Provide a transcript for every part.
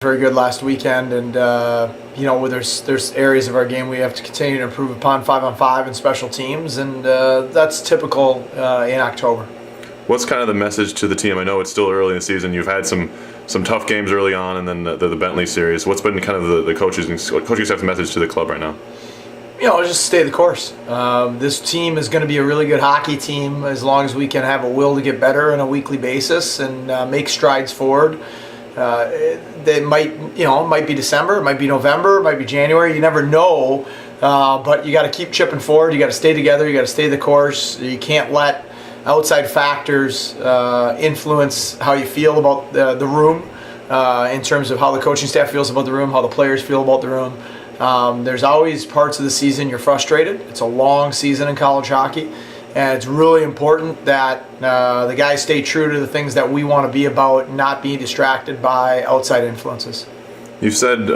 very good last weekend, and there's areas of our game we have to continue to improve upon, 5-on-5 and special teams, and that's typical in October. What's kind of the message to the team? I know it's still early in the season. You've had some tough games early on, and then the Bentley series. What's been kind of the coaching staff's message to the club right now? Just stay the course. This team is going to be a really good hockey team as long as we can have a will to get better on a weekly basis and make strides forward. It might be December, it might be November, it might be January. You never know, but you got to keep chipping forward. You got to stay together. You got to stay the course. You can't let outside factors influence how you feel about the room, in terms of how the coaching staff feels about the room, how the players feel about the room. There's always parts of the season you're frustrated. It's a long season in college hockey, and it's really important that the guys stay true to the things that we want to be about, not being distracted by outside influences. You've said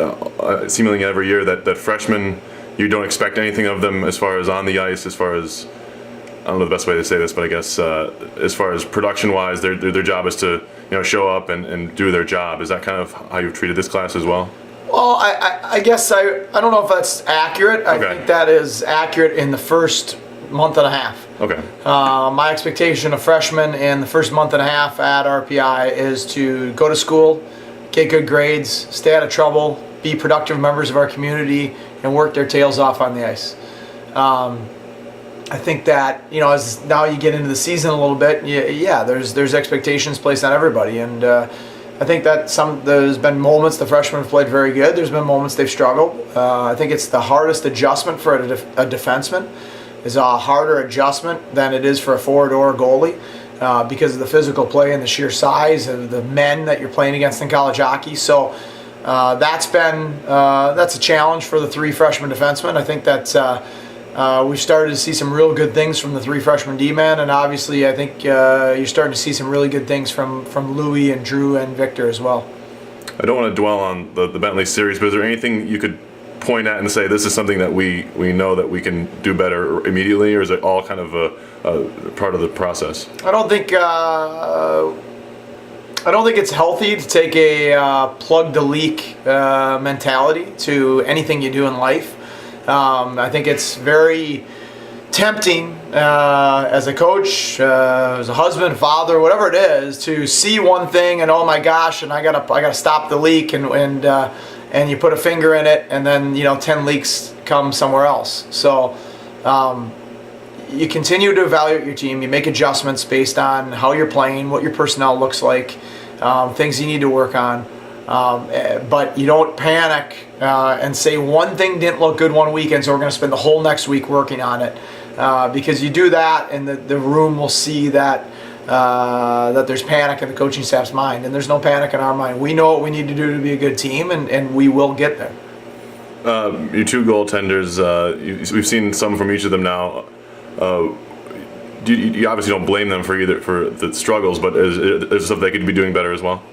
seemingly every year that freshmen, you don't expect anything of them as far as on the ice, as far as, I don't know the best way to say this, but I guess as far as production-wise, their job is to show up and do their job. Is that kind of how you've treated this class as well? Well, I guess I don't know if that's accurate. I think that is accurate in the first month and a half. Okay. My expectation of freshmen in the first month and a half at RPI is to go to school, get good grades, stay out of trouble, be productive members of our community, and work their tails off on the ice. I think that as now you get into the season a little bit, there's expectations placed on everybody, and I think that there's been moments the freshmen have played very good. There's been moments they've struggled. I think it's the hardest adjustment for a defenseman. Is a harder adjustment than it is for a forward or a goalie, because of the physical play and the sheer size of the men that you're playing against in college hockey. So that's a challenge for the three freshman defensemen. I think that we've started to see some real good things from the three freshman D-men, and obviously I think you're starting to see some really good things from Louis and Drew and Victor as well. I don't want to dwell on the Bentley series, but is there anything you could point at and say this is something that we know that we can do better immediately, or is it all kind of a part of the process? I don't think it's healthy to take a plug to leak mentality to anything you do in life. I think it's very tempting as a coach, as a husband, father, whatever it is, to see one thing and oh my gosh, and I gotta stop the leak, and you put a finger in it, and then 10 leaks come somewhere else. So you continue to evaluate your team. You make adjustments based on how you're playing, what your personnel looks like, things you need to work on. But you don't panic and say one thing didn't look good one weekend, so we're going to spend the whole next week working on it. Because you do that, and the room will see that there's panic in the coaching staff's mind, and there's no panic in our mind. We know what we need to do to be a good team, and we will get there. Your two goaltenders, we've seen some from each of them now. You obviously don't blame them for the struggles, but is stuff they could be doing better as well?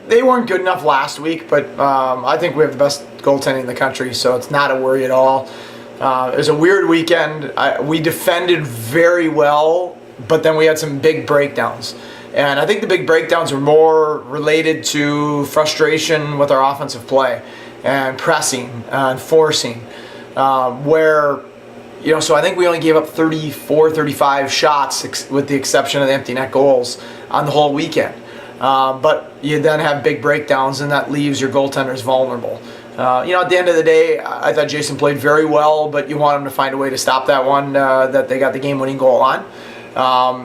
They weren't good enough last week, but I think we have the best goaltending in the country, so it's not a worry at all. It was a weird weekend. We defended very well, but then we had some big breakdowns. And I think the big breakdowns were more related to frustration with our offensive play and pressing and forcing, so I think we only gave up 34, 35 shots with the exception of the empty net goals on the whole weekend. But you then have big breakdowns, and that leaves your goaltenders vulnerable. At the end of the day, I thought Jason played very well, but you want him to find a way to stop that one that they got the game-winning goal on.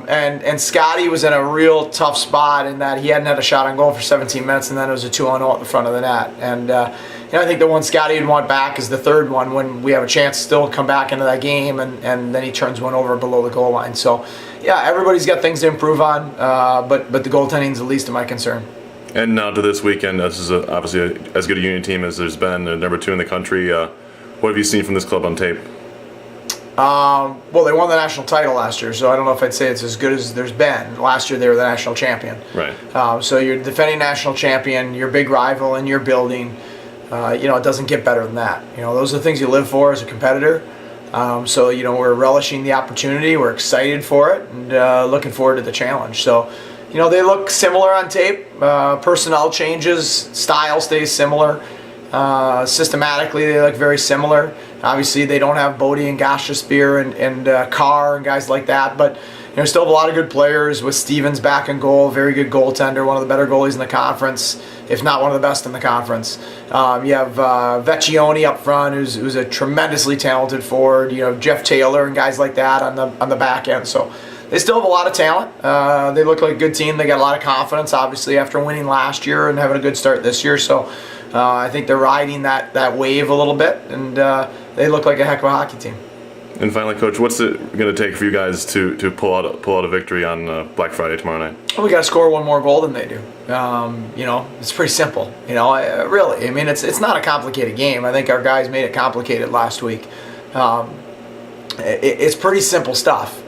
And Scotty was in a real tough spot in that he hadn't had a shot on goal for 17 minutes, and then it was a 2-on-0 at the front of the net. And I think the one Scotty would want back is the third one when we have a chance to still come back into that game, and then he turns one over below the goal line. So, everybody's got things to improve on, but the goaltending is the least of my concern. And now to this weekend, this is obviously as good a Union team as there's been, number 2 in the country. What have you seen from this club on tape? Well, they won the national title last year, so I don't know if I'd say it's as good as there's been. Last year they were the national champion. Right. So you're defending national champion, your big rival in your building. It doesn't get better than that. Those are the things you live for as a competitor. So we're relishing the opportunity. We're excited for it and looking forward to the challenge. So, they look similar on tape. Personnel changes, style stays similar. Systematically, they look very similar. Obviously, they don't have Bodie and Gostisbehere and Carr and guys like that, but still have a lot of good players with Stevens back in goal, very good goaltender, one of the better goalies in the conference, if not one of the best in the conference. You have Vecchione up front, who's a tremendously talented forward. Jeff Taylor and guys like that on the back end. So they still have a lot of talent. They look like a good team. They got a lot of confidence, obviously, after winning last year and having a good start this year. So I think they're riding that wave a little bit, and they look like a heck of a hockey team. And finally, Coach, what's it going to take for you guys to pull out a victory on Black Friday tomorrow night? We got to score one more goal than they do. It's pretty simple. Really, it's not a complicated game. I think our guys made it complicated last week. It's pretty simple stuff.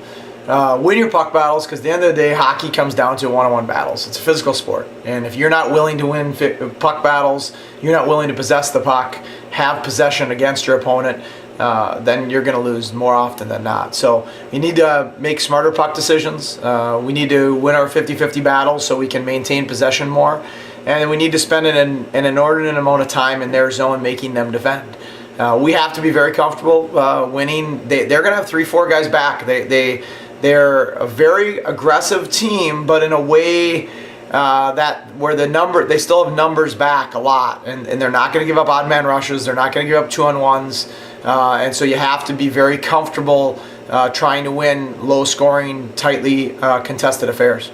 Win your puck battles, because at the end of the day, hockey comes down to one-on-one battles. It's a physical sport, and if you're not willing to win puck battles, you're not willing to possess the puck, have possession against your opponent, then you're going to lose more often than not. So you need to make smarter puck decisions. We need to win our 50-50 battles so we can maintain possession more, and we need to spend an inordinate amount of time in their zone making them defend. We have to be very comfortable winning. They're going to have 3-4 guys back. They're a very aggressive team, but in a way where they still have numbers back a lot, and they're not going to give up odd man rushes. They're not going to give up 2-on-1s, and so you have to be very comfortable trying to win low-scoring, tightly contested affairs.